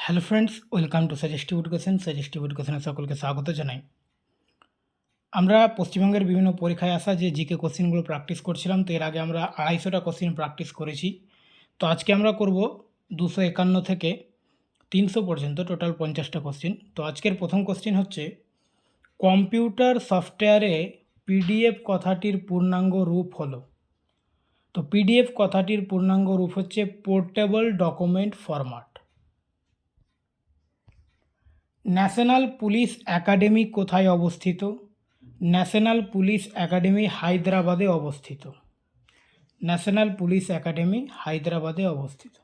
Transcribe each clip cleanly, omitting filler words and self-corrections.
Hello friends, welcome to suggestive education. Suggestive এডুকেশনে সকলকে স্বাগত জানাই। আমরা পশ্চিমবঙ্গের বিভিন্ন পরীক্ষায় আসা যে জিকে কোশ্চেনগুলো প্র্যাকটিস করছিলাম, তো এর আগে আমরা 250টা কোশ্চেন প্র্যাকটিস করেছি। তো আজকে আমরা করব 251 থেকে 300 পর্যন্ত, টোটাল 50টা কোশ্চেন। তো আজকের প্রথম কোশ্চেন হচ্ছে, কম্পিউটার সফটওয়্যারে পিডিএফ কথাটির পূর্ণাঙ্গ রূপ হলো। তো পিডিএফ কথাটির পূর্ণাঙ্গ রূপ হচ্ছে portable document format. National police academy কোথায় অবস্থিত? ন্যাশনাল পুলিশ একাডেমি হায়দ্রাবাদে অবস্থিত। ন্যাশনাল পুলিশ একাডেমি হায়দ্রাবাদে অবস্থিত।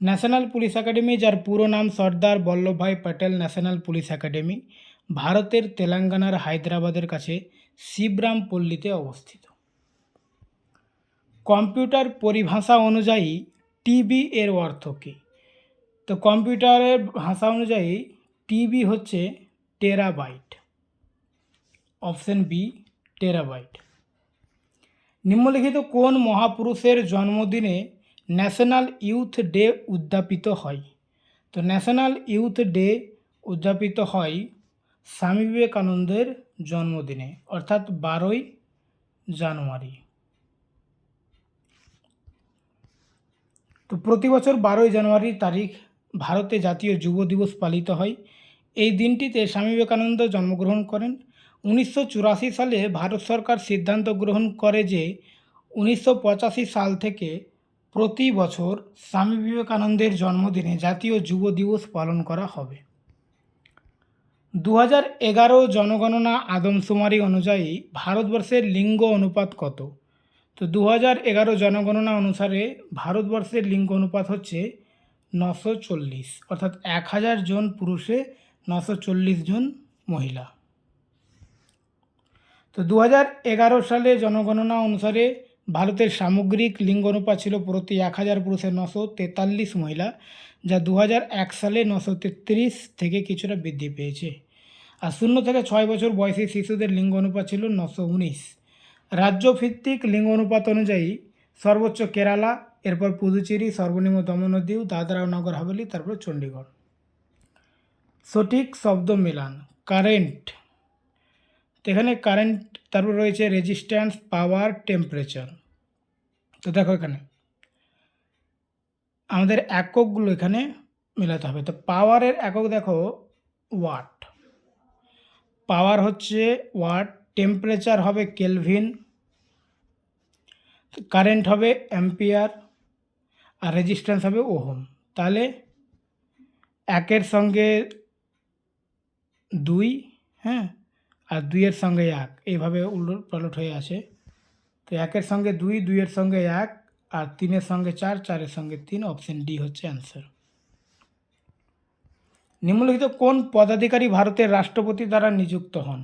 ন্যাশনাল পুলিশ একাডেমি, যার পুরো নাম Sardar Vallabhbhai Patel national police academy, ভারতের তেলেঙ্গানার হায়দ্রাবাদের কাছে শিবরামপল্লীতে অবস্থিত। কম্পিউটার পরিভাষা অনুযায়ী টিবি এর অর্থ কী? তো কম্পিউটারের ভাষা অনুযায়ী টিবি হচ্ছে টেরাবাইট। Option B, terabyte. নিম্নলিখিত কোন মহাপুরুষের জন্মদিনে ন্যাশনাল ইউথ ডে উদযাপিত হয়? তো ন্যাশনাল ইউথ ডে উদযাপিত হয় স্বামী বিবেকানন্দের জন্মদিনে, অর্থাৎ 12ই জানুয়ারি। তো প্রতি বছর 12ই জানুয়ারি তারিখ ভারতে জাতীয় যুব দিবস পালিত হয়। এই দিনটিতে স্বামী বিবেকানন্দ জন্মগ্রহণ করেন। 1984 সালে ভারত সরকার সিদ্ধান্ত গ্রহণ করে যে 1985 সাল থেকে প্রতি বছর স্বামী বিবেকানন্দের জন্মদিনে জাতীয় যুব দিবস পালন করা হবে। 2011 জনগণনা আদমশুমারি অনুযায়ী ভারতবর্ষের লিঙ্গ অনুপাত কত? তো 2011 জনগণনা অনুসারে ভারতবর্ষের লিঙ্গ অনুপাত হচ্ছে 940, অর্থাৎ 1000 জন পুরুষে 940 জন মহিলা। তো 2011 সালে জনগণনা অনুসারে ভারতের সামগ্রিক লিঙ্গ অনুপাত ছিল প্রতি 1000 পুরুষে 943 মহিলা, যা 2001 সালে 933 থেকে কিছুটা বৃদ্ধি পেয়েছে। আর 0 থেকে 6 বছর বয়সী শিশুদের লিঙ্গ অনুপাত ছিল 919। রাজ্যভিত্তিক লিঙ্গ অনুপাত অনুযায়ী সর্বোচ্চ কেরালা, এরপর পুদুচেরি, সর্বনিম্ন দমন ও দিউ, দাদরা ও নগর হাভেলি, তারপর চণ্ডীগড়। সঠিক শব্দ মেলান। কারেন্ট, তো এখানে কারেন্ট, তারপর রয়েছে রেজিস্ট্যান্স, পাওয়ার, টেম্পারেচার। তো দেখো এখানে আমাদের এককগুলো এখানে মেলাতে হবে। তো পাওয়ারের একক দেখো ওয়াট, পাওয়ার হচ্ছে ওয়াট। টেম্পারেচার হবে কেলভিন, কারেন্ট হবে অ্যাম্পিয়ার, আর রেজিস্ট্যান্স হবে ওহম। তাহলে একের সঙ্গে 2, হ্যাঁ, আর 2-এর সঙ্গে 1, এইভাবে উলট পালট হয়ে আছে। তো 1-এর সঙ্গে 2, 2-এর সঙ্গে 1, আর 3-এর সঙ্গে 4, 4-এর সঙ্গে 3। অপশন ডি হচ্ছে অ্যান্সার। নিম্নলিখিত কোন পদাধিকারী ভারতের রাষ্ট্রপতি দ্বারা নিযুক্ত হন?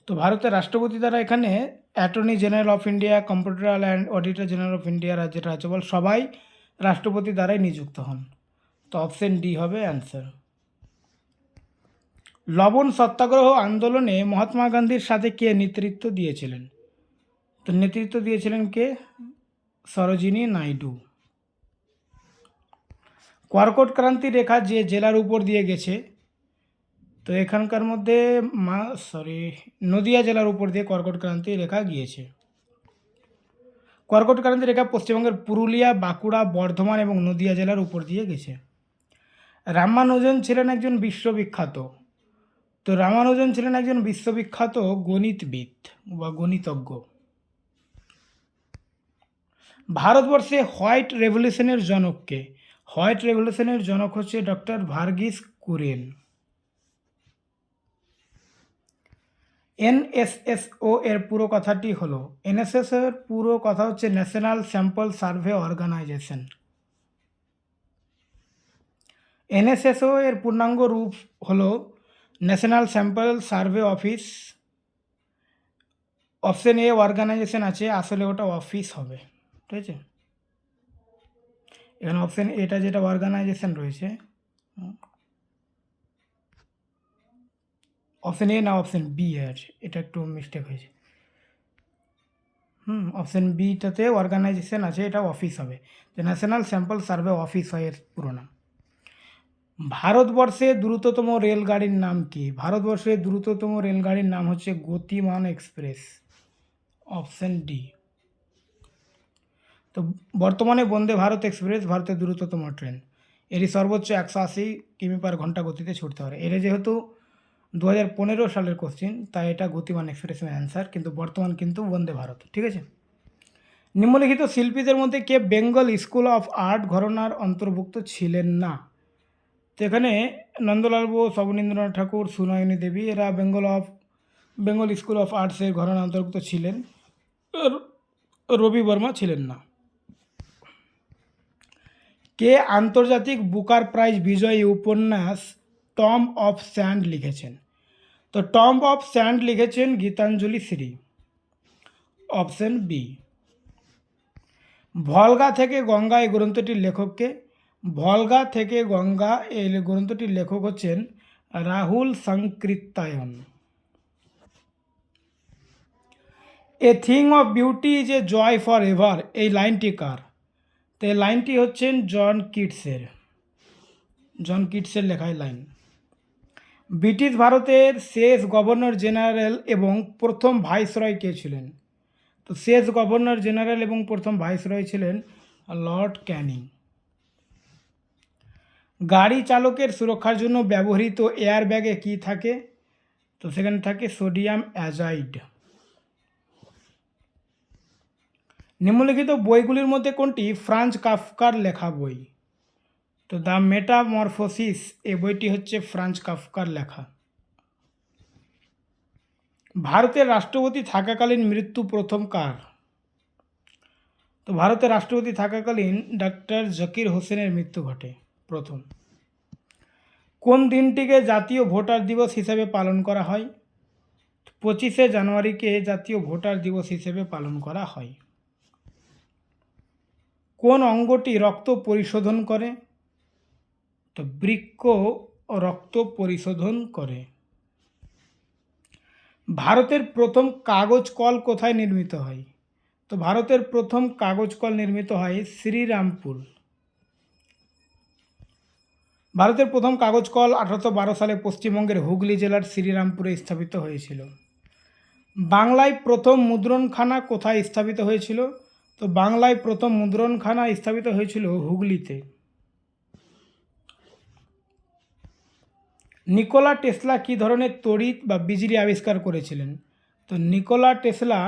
তো ভারতের রাষ্ট্রপতি দ্বারা এখানে attorney general of India, computer and auditor general of India, রাজ্যের রাজ্যপাল সবাই রাষ্ট্রপতি দ্বারাই নিযুক্ত হন। তো অপশন ডি হবে অ্যান্সার। লবণ সত্যাগ্রহ আন্দোলনে মহাত্মা গান্ধীর সাথে কে নেতৃত্ব দিয়েছিলেন? তো নেতৃত্ব দিয়েছিলেন কে? সরোজিনী নাইডু। কর্কট ক্রান্তি রেখা যে জেলার উপর দিয়ে গেছে, তো এখানকার মধ্যে নদিয়া জেলার উপর দিয়ে কর্কট ক্রান্তি রেখা গিয়েছে। কর্কট ক্রান্তি রেখা পশ্চিমবঙ্গের পুরুলিয়া, বাঁকুড়া, বর্ধমান এবং নদিয়া জেলার উপর দিয়ে গেছে। রামানুজন ছিলেন একজন বিশ্ববিখ্যাত, তো রামানুজন ছিলেন একজন বিশ্ববিখ্যাত গণিতবিদ বা গণিতজ্ঞ। ভারতবর্ষে হোয়াইট রেভলিউশনের জনক কে? হোয়াইট রেভলিউশনের জনক হচ্ছে ডক্টর ভার্গিস কুরিয়েন। এনএসএসও এর পুরো কথাটি হলো, এনএসএসও এর পুরো কথা হচ্ছে national sample survey organization. NSSO এর পূর্ণাঙ্গ রূপ হলো national sample survey office. Option A organization আছে, আসলে ওটা অফিস হবে, ঠিক আছে। এখানে অপশন এটা যেটা অর্গানাইজেশন রয়েছে, অপশন এ না অপশন বি আছে, এটা একটু মিস্টেক হয়েছে। অপশন বিটাতে অর্গানাইজেশন আছে, এটা অফিস হবে। যে ন্যাশনাল স্যাম্পল সার্ভে অফিস হয় এর পুরো নাম। ভারতবর্ষে দ্রুততম রেলগাড়ির নাম কি? ভারতবর্ষের দ্রুততম রেলগাড়ির নাম হচ্ছে গতিমান এক্সপ্রেস, অপশন ডি। তো বর্তমানে বন্দে ভারত এক্সপ্রেস ভারতের দ্রুততম ট্রেন। এটি সর্বোচ্চ 180 কিমি/ঘন্টা গতিতে ছুটতে পারে। এর যেহেতু 2015 সালের কোশ্চিন, তাই এটা গতিমান এক্সপ্রেসের অ্যান্সার, কিন্তু বর্তমান কিন্তু বন্দে ভারত। ঠিক আছে। নিম্নলিখিত শিল্পীদের মধ্যে কে বেঙ্গল স্কুল অফ আর্ট ঘরানার অন্তর্ভুক্ত ছিলেন না? তো এখানে নন্দলাল বোস, অবনীন্দ্রনাথ ঠাকুর, সুনয়নী দেবী এরা বেঙ্গল স্কুল অফ আর্টসের ঘরানার অন্তর্ভুক্ত ছিলেন। রবি বর্মা ছিলেন না। কে আন্তর্জাতিক বুকার প্রাইজ বিজয়ী উপন্যাস টম অফ স্যান্ড লিখেছেন? তো টম অফ স্যান্ড লিখেছেন Geetanjali Shree, option B. Volga থেকে গঙ্গা এই গ্রন্থটির লেখককে? ভলগা থেকে গঙ্গা এই গ্রন্থটির লেখক হচ্ছেন Rahul Sankrityayan. A thing of beauty is a joy for ever এই লাইনটি কার? তো এই লাইনটি হচ্ছেন জন কিটসের লেখায় লাইন। ব্রিটিশ ভারতের শেষ গভর্নর জেনারেল এবং প্রথম ভাইসরয় কে ছিলেন? তো শেষ গভর্নর জেনারেল এবং প্রথম ভাইসরয় ছিলেন লর্ড ক্যানিং। গাড়ি চালকের সুরক্ষার জন্য ব্যবহৃত এয়ার ব্যাগে কী থাকে? তো সেখানে থাকে সোডিয়াম অ্যাজাইড। নিম্নলিখিত বইগুলির মধ্যে কোনটি ফ্রাঞ্জ কাফকার লেখা বই? তো দ্য মেটামরফোসিস এই বইটি হচ্ছে ফ্রাঞ্জ কাফকার লেখা। ভারতের রাষ্ট্রপতি থাকাকালীন মৃত্যু প্রথম কার? তো ভারতের রাষ্ট্রপতি থাকাকালীন ডক্টর জাকির হোসেনের মৃত্যু ঘটে প্রথম। কোন দিনটিকে জাতীয় ভোটার দিবস হিসেবে পালন করা হয়? 25শে জানুয়ারিকে জাতীয় ভোটার দিবস হিসেবে পালন করা হয়। কোন অঙ্গটি রক্ত পরিশোধন করে? তো বৃক্ক রক্ত পরিশোধন করে। ভারতের প্রথম কাগজ কল কোথায় নির্মিত হয়? তো ভারতের প্রথম কাগজ কল নির্মিত হয় শ্রীরামপুর। ভারতের প্রথম কাগজ কল 1812 সালে পশ্চিমবঙ্গের হুগলি জেলার শ্রীরামপুরে স্থাপিত হয়েছিল। বাংলায় প্রথম মুদ্রণখানা কোথায় স্থাপিত হয়েছিল? তো বাংলায় প্রথম মুদ্রণখানা স্থাপিত হয়েছিল হুগলিতে। নিকোলা টেসলা কী ধরনের তড়িৎ বা বিজলি আবিষ্কার করেছিলেন? তো নিকোলা টেসলা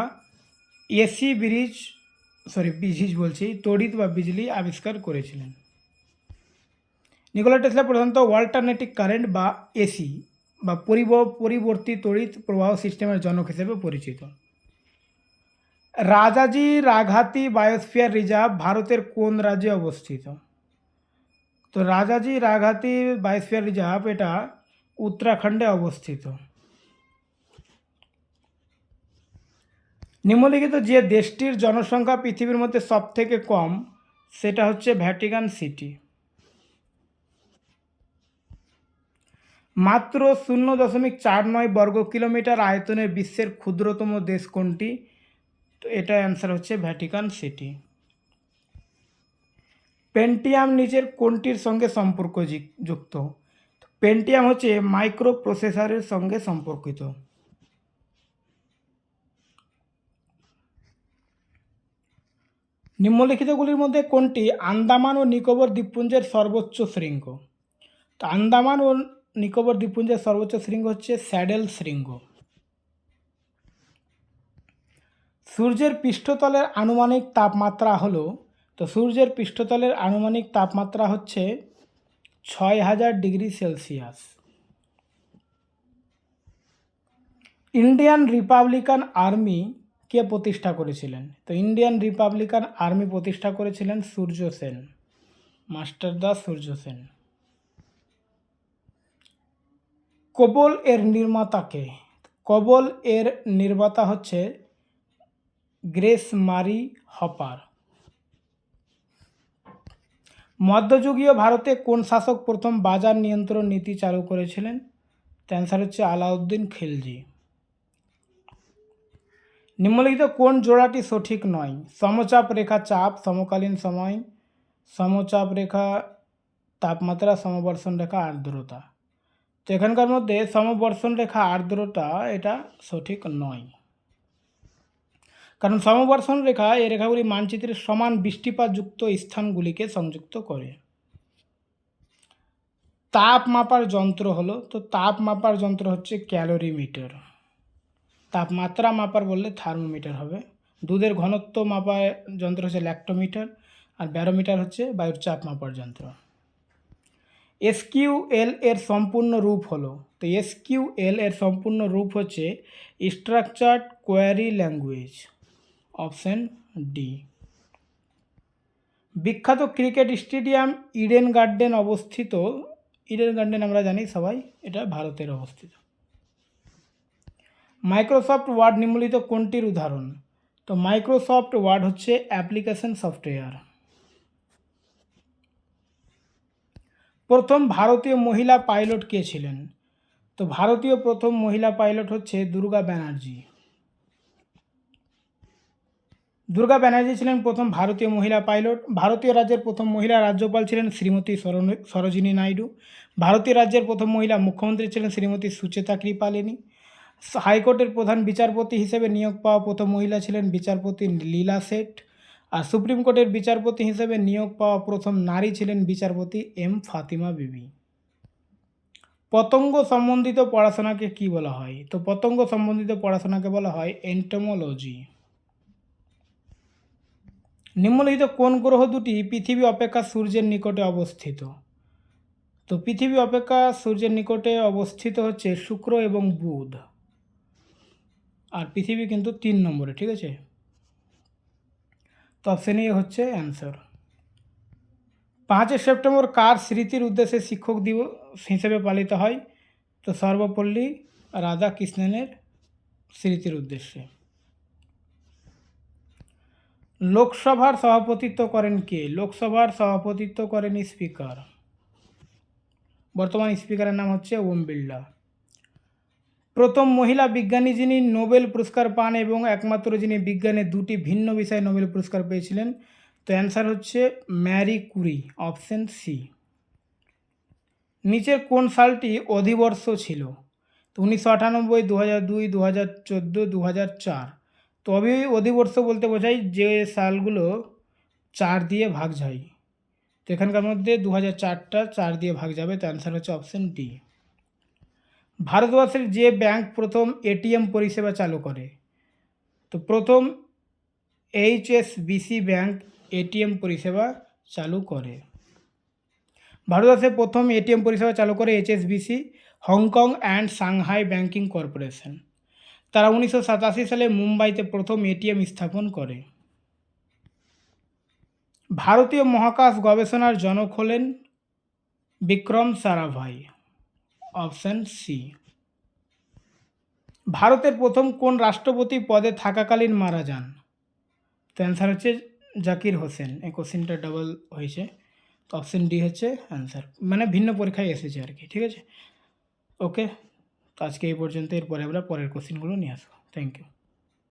তড়িৎ বা বিজলি আবিষ্কার করেছিলেন। নিকোলা টেসলা প্রধানত অল্টারনেটিং কারেন্ট বা এসি বা পরিবর্তী তড়িৎ প্রবাহ সিস্টেমের জনক হিসেবে পরিচিত। রাজাজি রাঘাতি বায়োস্ফিয়ার রিজার্ভ ভারতের কোন রাজ্যে অবস্থিত? তো রাজাজি রাঘাতি বায়োস্ফিয়ার রিজার্ভ এটা উত্তরাখণ্ডে অবস্থিত। নিম্নলিখিত যে দেশটির জনসংখ্যা পৃথিবীর মধ্যে সবথেকে কম সেটা হচ্ছে ভ্যাটিকান সিটি। মাত্র 0.49 বর্গ কিলোমিটার আয়তনের বিশ্বের ক্ষুদ্রতম দেশ কোনটি? তো এটা অ্যান্সার হচ্ছে ভ্যাটিকান সিটি। পেন্টিয়াম নিচের কোনটির সঙ্গে যুক্ত? পেন্টিয়াম হচ্ছে মাইক্রো প্রসেসরের সঙ্গে সম্পর্কিত। নিম্নলিখিতগুলির মধ্যে কোনটি আন্দামান ও নিকোবর দ্বীপপুঞ্জের সর্বোচ্চ শৃঙ্গ? তো আন্দামান ও নিকোবর দ্বীপপুঞ্জের সর্বোচ্চ শৃঙ্গ হচ্ছে স্যাডেল শৃঙ্গ। সূর্যের পৃষ্ঠতলের আনুমানিক তাপমাত্রা হলো? তো সূর্যের পৃষ্ঠতলের আনুমানিক তাপমাত্রা হচ্ছে 6000 degree Celsius. Indian Republican Army কে প্রতিষ্ঠা করেছিলেন? তো ইন্ডিয়ান রিপাবলিকান আর্মি প্রতিষ্ঠা করেছিলেন সূর্য সেন, মাস্টারদা সূর্য সেন। কবল এর নির্মাতা কে? কবল এর নির্মাতা হচ্ছে গ্রেস মারি হপার। মধ্যযুগীয় ভারতে কোন শাসক প্রথম বাজার নিয়ন্ত্রণ নীতি চালু করেছিলেন? অ্যান্সার হচ্ছে আলাউদ্দিন খিলজি। নিম্নলিখিত কোন জোড়াটি সঠিক নয়? সমচাপ রেখা চাপ সমকালীন সময়, সমচাপ রেখা তাপমাত্রা, সমবর্ষণ রেখা, আর্দ্রতা। তো এখানকার মধ্যে সমবর্ষণ রেখা, আর্দ্রতা এটা সঠিক নয়, কারণ সমবর্ষণ রেখা এই রেখাগুলি মানচিত্রের সমান বৃষ্টিপাতযুক্ত স্থানগুলিকে সংযুক্ত করে। তাপ মাপার যন্ত্র হলো, তো তাপ মাপার যন্ত্র হচ্ছে ক্যালোরিমিটার। তাপমাত্রা মাপার বললে থার্মোমিটার হবে। দুধের ঘনত্ব মাপার যন্ত্র হচ্ছে ল্যাক্টোমিটার, আর ব্যারোমিটার হচ্ছে বায়ুর চাপ মাপার যন্ত্র। এসকিউএল এর সম্পূর্ণ রূপ হলো, তো এসকিউএল এর সম্পূর্ণ রূপ হচ্ছে structured query language, option D. বিখ্যাত ক্রিকেট স্টেডিয়াম ইডেন গার্ডেন অবস্থিত। ইডেন গার্ডেন আমরা জানি সবাই, এটা ভারতের অবস্থিত। মাইক্রোসফট ওয়ার্ড নিম্নলিখিত কোনটির উদাহরণ? তো মাইক্রোসফট ওয়ার্ড হচ্ছে অ্যাপ্লিকেশন সফটওয়্যার। প্রথম ভারতীয় মহিলা পাইলট কে ছিলেন? তো ভারতীয় প্রথম মহিলা পাইলট হচ্ছে দুর্গা ব্যানার্জি। দুর্গা ব্যানার্জি ছিলেন প্রথম ভারতীয় মহিলা পাইলট। ভারতীয় রাজ্যের প্রথম মহিলা রাজ্যপাল ছিলেন শ্রীমতী সরোজিনী নাইডু। ভারতীয় রাজ্যের প্রথম মহিলা মুখ্যমন্ত্রী ছিলেন শ্রীমতী সুচেতা কৃপালিনী। হাইকোর্টের প্রধান বিচারপতি হিসেবে নিয়োগ পাওয়া প্রথম মহিলা ছিলেন বিচারপতি লীলা শেঠ। আর সুপ্রিম কোর্টের বিচারপতি হিসেবে নিয়োগ পাওয়া প্রথম নারী ছিলেন বিচারপতি এম ফাতিমা বিবি। পতঙ্গ সম্বন্ধিত পড়াশোনাকে কি বলা হয়? তো পতঙ্গ সম্বন্ধিত পড়াশোনাকে বলা হয় এন্টোমোলজি। নিম্নলিখিত কোন গ্রহ দুটি পৃথিবী অপেক্ষা সূর্যের নিকটে অবস্থিত? তো পৃথিবী অপেক্ষা সূর্যের নিকটে অবস্থিত হচ্ছে শুক্র এবং বুধ, আর পৃথিবী কিন্তু 3 নম্বরে, ঠিক আছে। তো অপশন এ হচ্ছে অ্যান্সার। 5 সেপ্টেম্বর কার স্মৃতির উদ্দেশ্যে শিক্ষক দিবস হিসেবে পালিত হয়? তো সর্বপল্লী রাধাকৃষ্ণনের স্মৃতির উদ্দেশ্যে। লোকসভার সভাপতিত্ব করেন কে? লোকসভার সভাপতিত্ব করেন স্পিকার। বর্তমান স্পিকারের নাম হচ্ছে ওম বিড়লা। প্রথম মহিলা বিজ্ঞানী যিনি নোবেল পুরস্কার পান এবং একমাত্র যিনি বিজ্ঞানে 2টি ভিন্ন বিষয়ে নোবেল পুরস্কার পেয়েছিলেন? তো অ্যান্সার হচ্ছে ম্যারি কুরি, অপশন সি। নিচের কোন সালটি অধিবর্ষ ছিল? তো 1998, 2002, 2014, 2004। তো অধিবর্ষ বলতে বোঝায় যে সালগুলো 4 দিয়ে ভাগ যায়। তো এখানকার মধ্যে 2004টা 4 দিয়ে ভাগ যাবে, তো অ্যান্সার হচ্ছে অপশন ডি। ভারতবর্ষের যে ব্যাংক প্রথম এটিএম পরিষেবা চালু করে? তো প্রথম এইচএসবিসি ব্যাংক এটিএম পরিষেবা চালু করে। ভারতবর্ষে প্রথম এটিএম পরিষেবা চালু করে HSBC, Hong Kong and Shanghai banking corporation. তারা 1987 সালে মুম্বাইতে প্রথম এটিএম স্থাপন করে। ভারতীয় মহাকাশ গবেষণার জনক হলেন বিক্রম সারাভাই, অপশন সি। ভারতের প্রথম কোন রাষ্ট্রপতি পদে থাকাকালীন মারা যান? তো অ্যান্সার হচ্ছে জাকির হোসেন। এই কোশ্চেনটা ডাবল হয়েছে, তো অপশন ডি হচ্ছে অ্যান্সার, মানে ভিন্ন পরীক্ষায় এসেছে আর কি, ঠিক আছে। ওকে, তো আজকে এই পর্যন্ত, এরপরে আমরা পরের কোশ্চেনগুলো নিয়ে আসবো। Thank you.